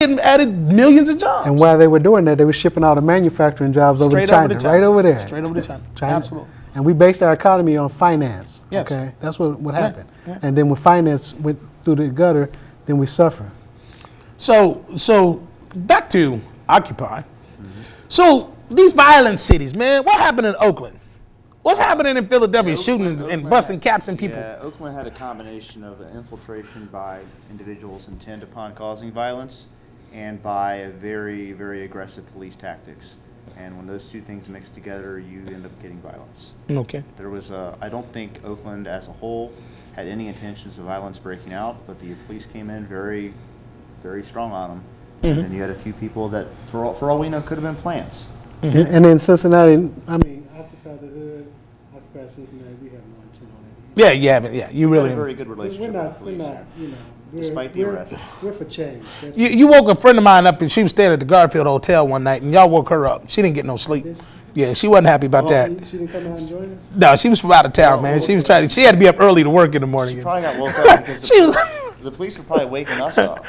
added millions of jobs. And while they were doing that, they were shipping all the manufacturing jobs over to China, right over there. Straight over to China. Absolutely. And we based our economy on finance. Yes. Okay, that's what happened. Yeah. And then when finance went through the gutter, then we suffer. So back to Occupy. So these violent cities, man, what happened in Oakland? What's happening in Philadelphia, shooting and busting caps in people? Yeah, Oakland had a combination of infiltration by individuals intent upon causing violence and by a very, very aggressive police tactics. And when those two things mix together, you end up getting violence. Okay. There was I don't think Oakland as a whole had any intentions of violence breaking out, but the police came in very, very strong on them. Mm-hmm. And you had a few people that, for all we know, could have been plants. Mm-hmm. And in Cincinnati, I mean, Occupy the Hood, Occupy Cincinnati, we have no intent on it. Yeah, you haven't. Yeah, you really have a very good relationship with the police. We're not, you know. Despite the arrest. We're for change. You woke a friend of mine up and she was staying at the Garfield Hotel one night and y'all woke her up. She didn't get no sleep. Yeah, she wasn't happy about that. She didn't come out and join us? No, she was from out of town, man. She was she had to be up early to work in the morning. She probably got woke up because the police were probably waking us up.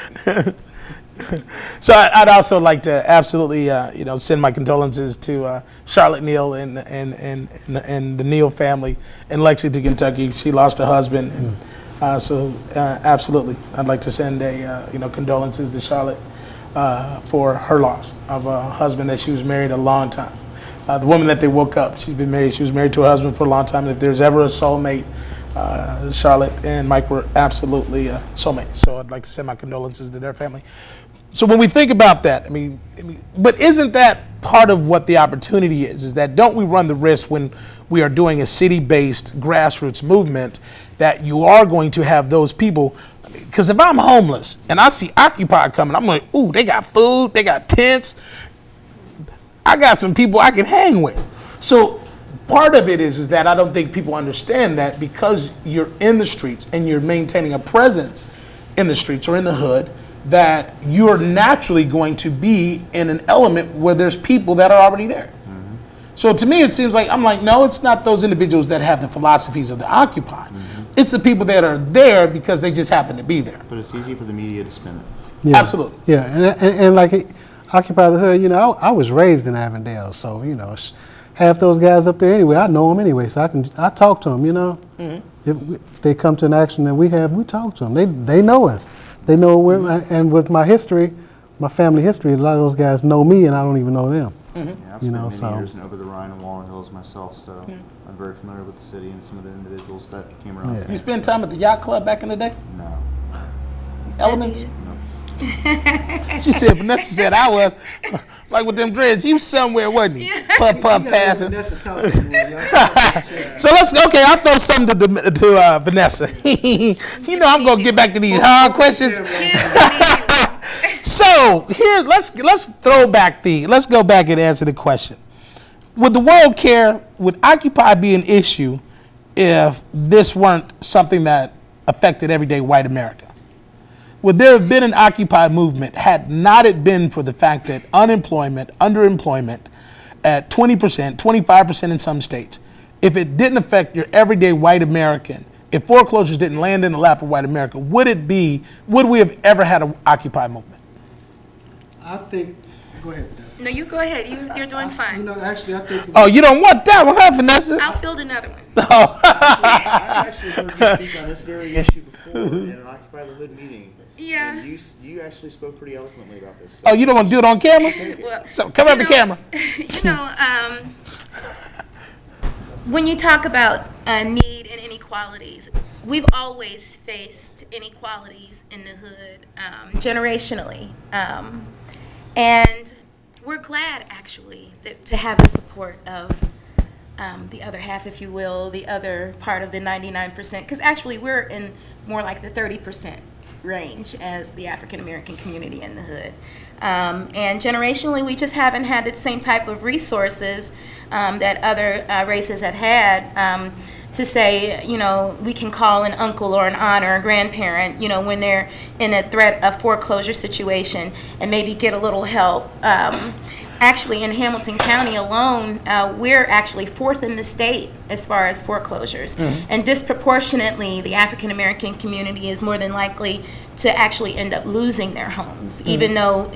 So I'd also like to absolutely, send my condolences to Charlotte Neal and the Neal family in Lexington, Kentucky. She lost her husband, and absolutely, I'd like to send condolences to Charlotte for her loss of a husband that she was married a long time. The woman that they woke up, she was married to her husband for a long time. And if there's ever a soulmate, Charlotte and Mike were absolutely soulmates. So I'd like to send my condolences to their family. So when we think about that, I mean, but isn't that part of what the opportunity is that don't we run the risk when we are doing a city-based grassroots movement that you are going to have those people? Because if I'm homeless and I see Occupy coming, I'm like, ooh, they got food, they got tents. I got some people I can hang with. So part of it is that I don't think people understand that because you're in the streets and you're maintaining a presence in the streets or in the hood, that you're naturally going to be in an element where there's people that are already there. Mm-hmm. So to me, it seems like, I'm like, no, it's not those individuals that have the philosophies of the Occupy. Mm-hmm. It's the people that are there because they just happen to be there. But it's easy for the media to spin it. Yeah. Absolutely. Yeah, and like Occupy the Hood, I was raised in Avondale, so, half those guys up there anyway, I know them anyway, so I talk to them, Mm-hmm. If they come to an action that we talk to them. They know us. They know and with my history, my family history, a lot of those guys know me, and I don't even know them. Mm-hmm. Yeah, I've spent many years in Over the Rhine and Walnut Hills myself, so I'm very familiar with the city and some of the individuals that came around. Yeah. You spend time at the yacht club back in the day? No. Elements? She said, Vanessa said I was, like with them dreads, he was somewhere, wasn't he? Yeah. Puff passing. So I'll throw something to Vanessa. I'm going to get back to these hard questions. So here, let's go back and answer the question. Would the world care, would Occupy be an issue if this weren't something that affected everyday white America? Would there have been an Occupy movement had not it been for the fact that unemployment, underemployment at 20%, 25% in some states, if it didn't affect your everyday white American, if foreclosures didn't land in the lap of white America, would we have ever had an Occupy movement? I think, go ahead, Vanessa. No, you go ahead. You're doing fine. Actually, I think. Oh, you don't want that one, huh, Vanessa? I'll field another one. Oh. I actually heard you speak on this very issue before in an Occupy the Hood meeting. Yeah. And you actually spoke pretty eloquently about this. So. Oh, you don't want to do it on camera? Well, so come up the camera. When you talk about need and inequalities, we've always faced inequalities in the hood generationally. And we're glad, actually, to have the support of the other half, if you will, the other part of the 99%, because actually we're in more like the 30% range as the African American community in the hood. And generationally, we just haven't had the same type of resources that other races have had. to say, we can call an uncle or an aunt or a grandparent, when they're in a threat of foreclosure situation and maybe get a little help. Actually, in Hamilton County alone, we're actually 4th in the state as far as foreclosures. And disproportionately, the African American community is more than likely to actually end up losing their homes, even though,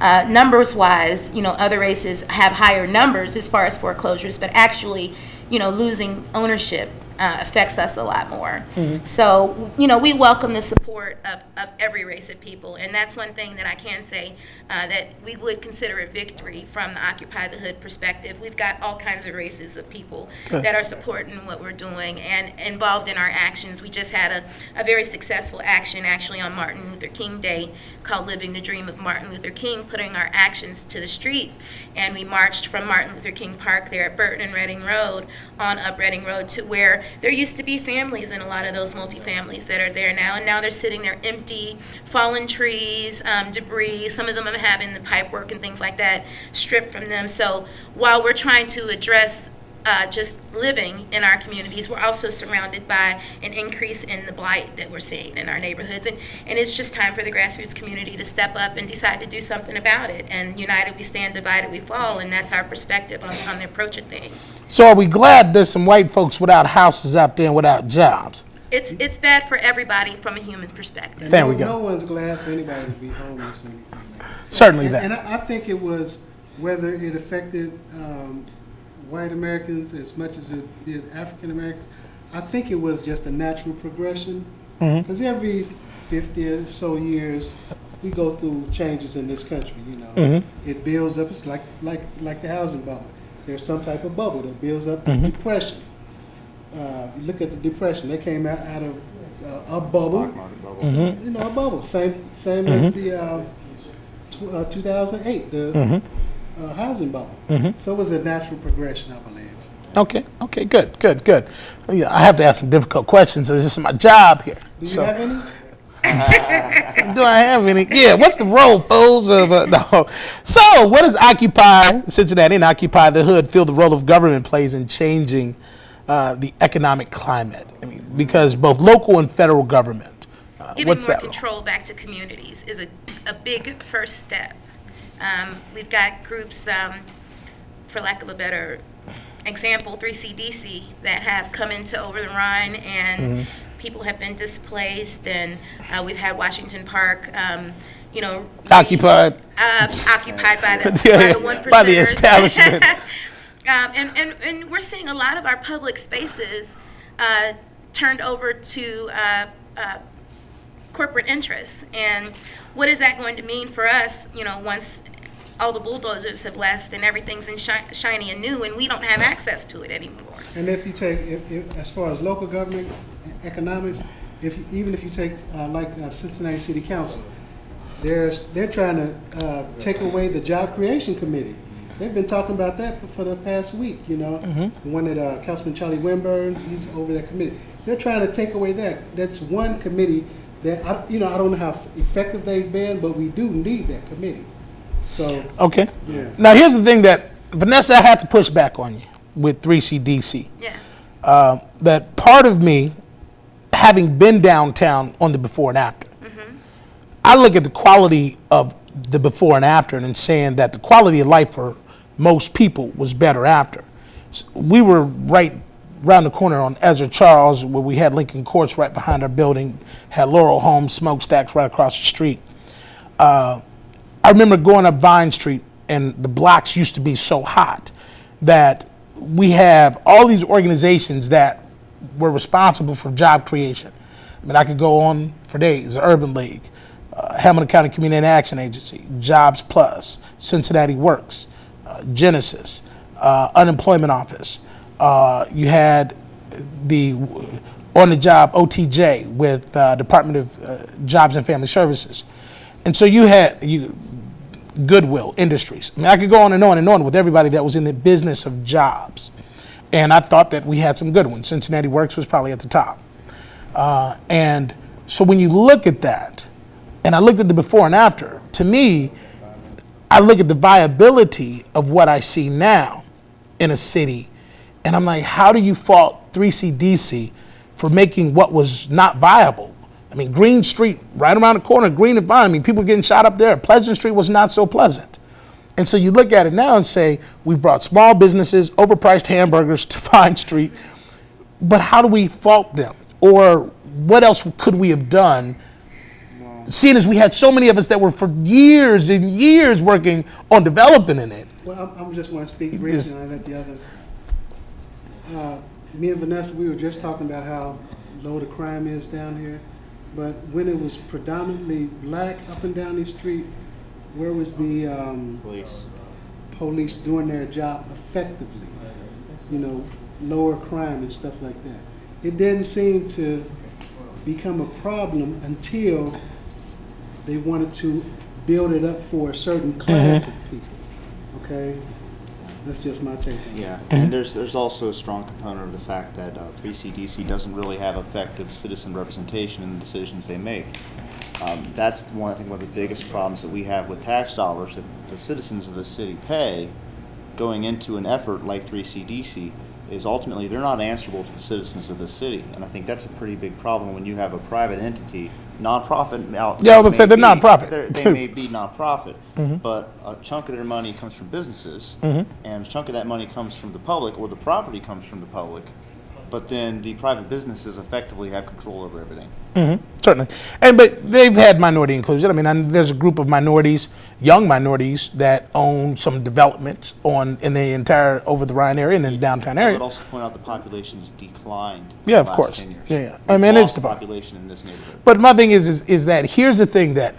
numbers-wise, other races have higher numbers as far as foreclosures, but actually, losing ownership affects us a lot more. So, we welcome the support of every race of people, and that's one thing that I can say that we would consider a victory from the Occupy the Hood perspective. We've got all kinds of races of people that are supporting what we're doing and involved in our actions. We just had a very successful action actually on Martin Luther King Day called Living the Dream of Martin Luther King, putting our actions to the streets, and we marched from Martin Luther King Park there at Burton and Reading Road on up Reading Road to where there used to be families in a lot of those multifamilies that are there now, and now they're sitting there empty, fallen trees, debris. Some of them are having the pipe work and things like that stripped from them. So while we're trying to address just living in our communities, we're also surrounded by an increase in the blight that we're seeing in our neighborhoods. And it's just time for the grassroots community to step up and decide to do something about it. And united we stand, divided we fall, and that's our perspective on the approach of things. So are we glad there's some white folks without houses out there and without jobs? It's bad for everybody from a human perspective. There we go. No one's glad for anybody to be homeless or anything like that. Certainly that. And I think it was whether it affected white Americans as much as it did African Americans. I think it was just a natural progression, because every 50 or so years we go through changes in this country. It builds up. It's like the housing bubble. There's some type of bubble that builds up. Depression. You look at the Depression. They came out of a bubble. A bubble. Same as the 2008. The housing bubble. So it was a natural progression, I believe. Okay, good. I have to ask some difficult questions. This is my job here. Do you have any? Do I have any? Yeah, what's the role, fools? No. So, what does Occupy Cincinnati and Occupy the Hood feel the role of government plays in changing the economic climate? I mean, because both local and federal government. Giving what's more that control back to communities is a big first step. We've got groups, for lack of a better example, 3CDC, that have come into Over the Rhine, and people have been displaced, and we've had Washington Park, occupied by the 1%. By the establishment. And we're seeing a lot of our public spaces turned over to corporate interests. And what is that going to mean for us, once all the bulldozers have left and everything's in shiny and new, and we don't have access to it anymore? And if you take, as far as local government economics, even if you take Cincinnati City Council, they're trying to take away the Job Creation Committee. They've been talking about that for the past week. The one that Councilman Charlie Winburn, he's over that committee. They're trying to take away that. That's one committee that I don't know how effective they've been, but we do need that committee. So okay. Yeah. Now here's the thing that Vanessa, I had to push back on you with 3CDC. Yes. That part of me, having been downtown on the before and after, I look at the quality of the before and after and saying that the quality of life for most people was better after. So we were right around the corner on Ezra Charles, where we had Lincoln Courts right behind our building, had Laurel Homes, smokestacks right across the street. I remember going up Vine Street, and the blocks used to be so hot that we have all these organizations that were responsible for job creation. I mean, I could go on for days. The Urban League, Hamilton County Community Action Agency, Jobs Plus, Cincinnati Works, Genesis, Unemployment Office. You had the on-the-job OTJ with Department of Jobs and Family Services. And so you had Goodwill Industries. I mean, I could go on and on with everybody that was in the business of jobs. And I thought that we had some good ones. Cincinnati Works was probably at the top. And so when you look at that, and I looked at the before and after, to me, I look at the viability of what I see now in a city, And I'm like, how do you fault 3CDC for making what was not viable? I mean, Green Street, right around the corner, Green and Vine, I mean, people getting shot up there. Pleasant Street was not so pleasant. And so you look at it now and say, we brought small businesses, overpriced hamburgers to Vine Street, but how do we fault them? Or what else could we have done? Seeing as we had so many of us that were for years and years working on developing in it. Well, I just want to speak briefly and I let the others. Me and Vanessa, we were just talking about how low the crime is down here, but when it was predominantly black up and down the street, where was the police doing their job effectively? You know, lower crime and stuff like that. It didn't seem to become a problem until they wanted to build it up for a certain class of people. Okay? That's just my take on it. Yeah, and there's also a strong component of the fact that 3CDC doesn't really have effective citizen representation in the decisions they make. That's one, I think, one of the biggest problems that we have with tax dollars that the citizens of the city pay going into an effort like 3CDC is ultimately they're not answerable to the citizens of the city. And I think that's a pretty big problem when you have a private entity, nonprofit. Yeah, I would say they're nonprofit. They may be nonprofit, but a chunk of their money comes from businesses, and a chunk of that money comes from the public, or the property comes from the public. But then the private businesses effectively have control over everything. Certainly, but they've had minority inclusion. I mean, there's a group of minorities, young minorities, that own some developments in the entire over the Rhine area and in the downtown I area. would also point out the population has declined. Yeah, in of the last course. 10 years. Yeah. We've I mean, lost it's the population in this neighborhood. But my thing is that here's the thing that,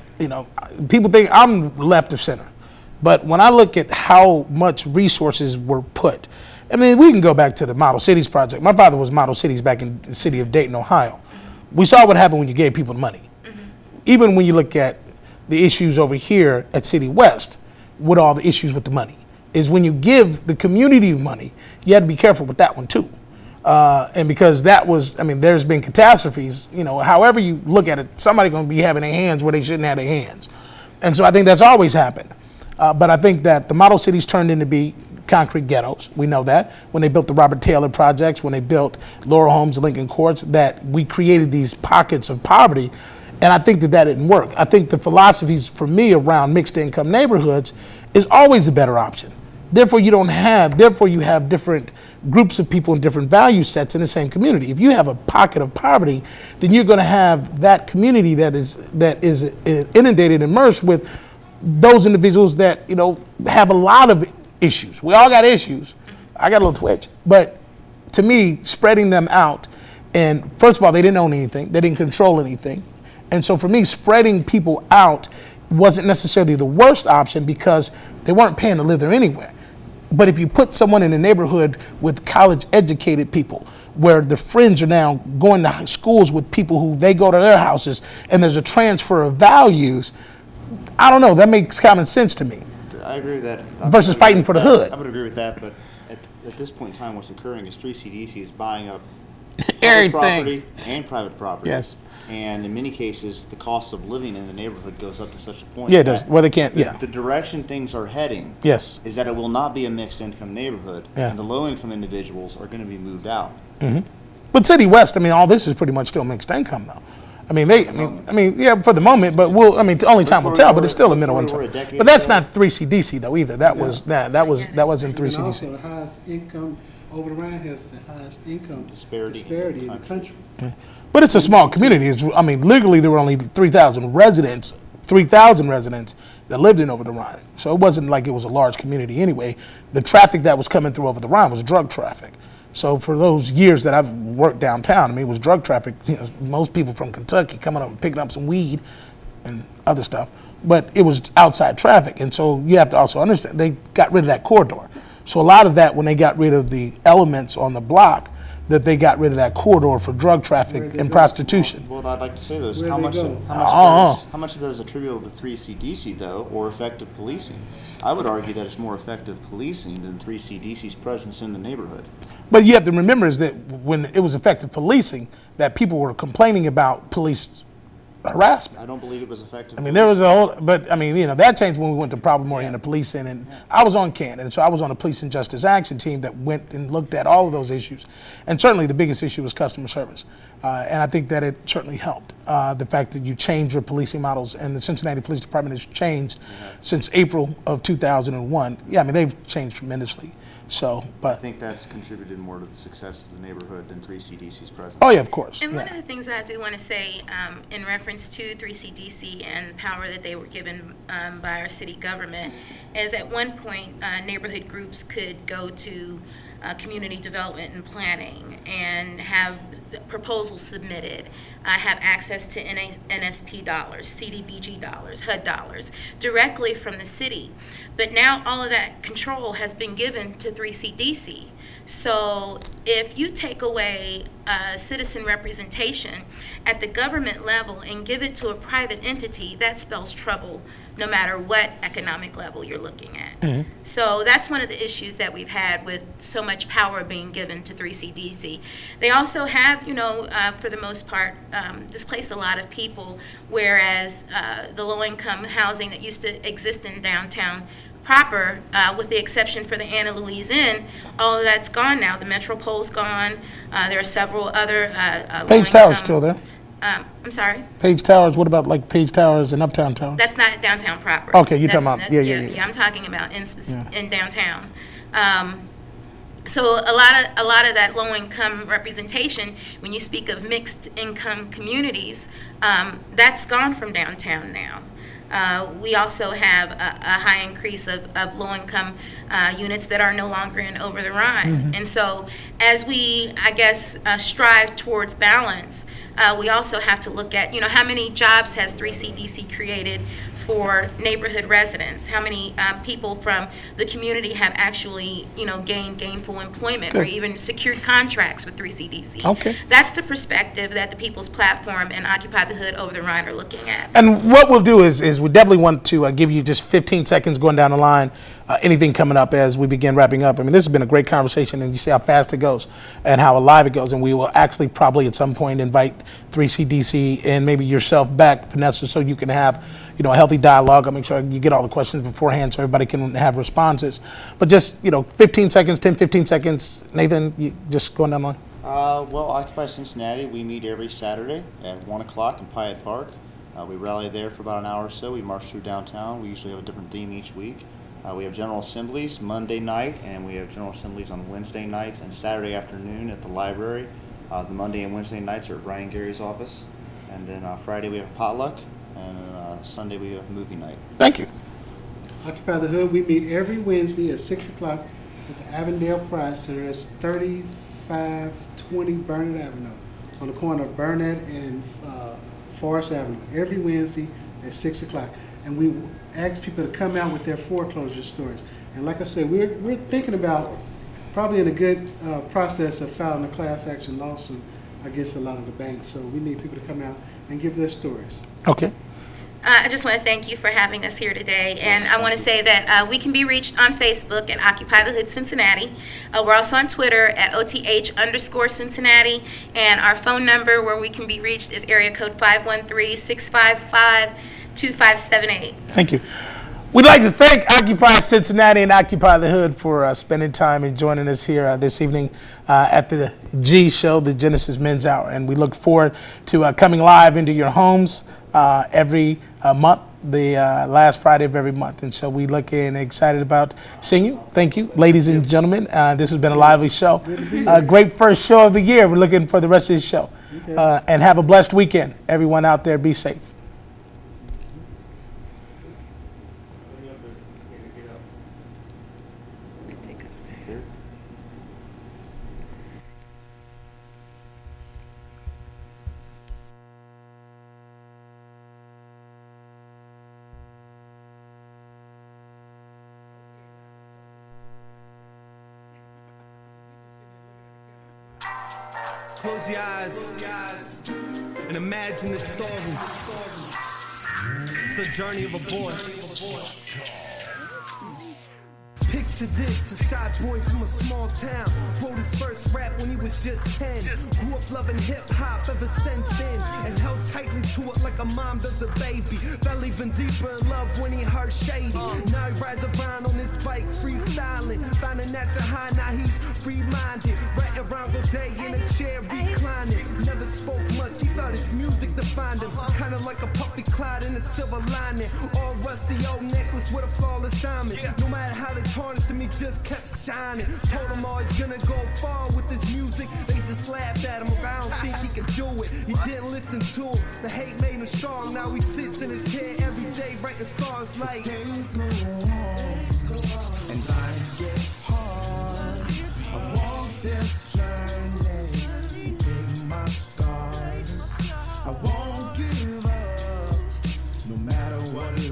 people think I'm left of center. But when I look at how much resources were put, I mean, we can go back to the Model Cities project. My father was Model Cities back in the city of Dayton, Ohio. We saw what happened when you gave people money. Even when you look at the issues over here at City West, with all the issues with the money, is when you give the community money, you have to be careful with that one too. And because that was, I mean, there's been catastrophes, however you look at it, somebody's going to be having their hands where they shouldn't have their hands. And so I think that's always happened. But I think that the model cities turned into be concrete ghettos. We know that. When they built the Robert Taylor projects, when they built Laurel Homes, Lincoln Courts, that we created these pockets of poverty. And I think that didn't work. I think the philosophies for me around mixed income neighborhoods is always a better option. Therefore, you have different groups of people and different value sets in the same community. If you have a pocket of poverty, then you're going to have that community that is inundated, immersed with those individuals that have a lot of issues. We all got issues. I got a little twitch, but to me, spreading them out, and first of all, they didn't own anything, they didn't control anything, and so for me, spreading people out wasn't necessarily the worst option because they weren't paying to live there anywhere. But if you put someone in a neighborhood with college-educated people, where the friends are now going to schools with people who they go to their houses, and there's a transfer of values, I don't know, that makes common sense to me. I agree with that. Versus fighting for the hood. I would agree with that, but at this point in time, what's occurring is 3CDC is buying up public Everything. property and private property. Yes. And in many cases, the cost of living in the neighborhood goes up to such a point. Yeah, it does. that Well, they can't, the, yeah. The direction things are heading Yes. is that it will not be a mixed income neighborhood, Yeah. and the low income individuals are going to be moved out. But City West, I mean, all this is pretty much still mixed income, though. Yeah, for the moment. But only time will tell. But it's still a middle income. But that's not 3CDC though either. That wasn't And 3CDC. also, the highest income over the Rhine has the highest income Disparity in the country. But it's a small community. Literally there were only 3,000 residents that lived in over the Rhine. So it wasn't like it was a large community anyway. The traffic that was coming through over the Rhine was drug traffic. So for those years that I've worked downtown, it was drug traffic. Most people from Kentucky coming up and picking up some weed and other stuff. But it was outside traffic. And so you have to also understand, they got rid of that corridor. So a lot of that, when they got rid of the elements on the block, that they got rid of that corridor for drug traffic and prostitution. Well, I'd like to say this. Where'd How they much go? how much of that is attributable to 3CDC, though, or effective policing? I would argue that it's more effective policing than 3CDC's presence in the neighborhood. But you have to remember is that when it was effective policing, that people were complaining about police harassment. I don't believe it was effective. I mean, there was a whole, but I mean, that changed when we went to problem-oriented policing, and I was on CAN, and so I was on the Police and Justice Action team that went and looked at all of those issues, and certainly the biggest issue was customer service, and I think that it certainly helped. The fact that you changed your policing models, and the Cincinnati Police Department has changed since April of 2001. Yeah, I mean, they've changed tremendously. So, I think that's contributed more to the success of the neighborhood than 3CDC's presence. Oh yeah, of course. And one of the things that I do want to say in reference to 3CDC and the power that they were given by our city government is at one point neighborhood groups could go to community development and planning and have proposals submitted, have access to NSP dollars, CDBG dollars, HUD dollars directly from the city. But now all of that control has been given to 3CDC. So if you take away citizen representation at the government level and give it to a private entity, that spells trouble no matter what economic level you're looking at. Mm-hmm. So that's one of the issues that we've had with so much power being given to 3CDC. They also have, for the most part, displaced a lot of people, whereas the low-income housing that used to exist in downtown proper, with the exception for the Anna Louise Inn, all of that's gone now. The Metropole's gone. There are several other Page Tower's still there. I'm sorry? Page Towers, what about like Page Towers and Uptown Towers? That's not downtown proper. Okay, you're talking about, yeah. I'm talking about in downtown. So a lot of that low-income representation, when you speak of mixed-income communities, that's gone from downtown now. We also have a high increase of low-income units that are no longer in over the Rhine. Mm-hmm. And so as we, I guess, strive towards balance, we also have to look at, how many jobs has 3CDC created for neighborhood residents? How many people from the community have actually, gained gainful employment or even secured contracts with 3CDC? Okay. That's the perspective that the People's Platform and Occupy the Hood Over the Rhine are looking at. And what we'll do is we definitely want to give you just 15 seconds going down the line, anything coming up as we begin wrapping up. I mean, this has been a great conversation, and you see how fast it goes and how alive it goes. And we will actually probably at some point invite 3CDC and maybe yourself back, Vanessa, so you can have, a healthy dialogue. I'll make sure you get all the questions beforehand so everybody can have responses. But just, 15 seconds, 10, 15 seconds. Nathan, you just going down the line. Well, Occupy Cincinnati, we meet every Saturday at 1 o'clock in Piatt Park. We rally there for about an hour or so. We march through downtown. We usually have a different theme each week. We have General Assemblies Monday night, and we have General Assemblies on Wednesday nights and Saturday afternoon at the library. The Monday and Wednesday nights are at Brian Gary's office. And then Friday we have a potluck, and Sunday we have movie night. Thank you. Occupy the Hood, we meet every Wednesday at 6 o'clock at the Avondale Pride Center. It's 3520 Burnett Avenue, on the corner of Burnett and Forest Avenue, every Wednesday at 6 o'clock. And we ask people to come out with their foreclosure stories. And like I said, we're thinking about probably in a good process of filing a class action lawsuit against a lot of the banks. So we need people to come out and give their stories. Okay. I just want to thank you for having us here today, and I want to say that we can be reached on Facebook at Occupy the Hood Cincinnati. We're also on Twitter at OTH_Cincinnati, and our phone number where we can be reached is area code 513-655-2578. Thank you. We'd like to thank Occupy Cincinnati and Occupy the Hood for spending time and joining us here this evening at the G Show, the Genesis Men's Hour, and we look forward to coming live into your homes every month, the last Friday of every month. And so we look and excited about seeing you. Thank you, ladies and gentlemen. This has been a lively show. Great first show of the year. We're looking for the rest of the show. And have a blessed weekend. Everyone out there, be safe. Close your eyes and imagine this story. It's the journey of a boy. Pick Picture this, a shy boy from a small town. Wrote his first rap when he was just 10. Grew up loving hip-hop ever since then, and held tightly to it like a mom does a baby. Fell even deeper in love when he heard Shady. Now he rides around on his bike freestyling, finding natural high, now he's free-minded. Writing rhymes all day in a chair reclining. Never spoke much, he thought his music defined him. Kinda like a puppy clad in a silver lining. All rusty old necklace with a flawless diamond. No matter how they tarnished him, he just kept shining. Told him all he's gonna go far with his music. They just laughed at him, I don't think he could do it. He didn't listen to him, the hate made him strong. Now he sits in his chair every day writing songs like days go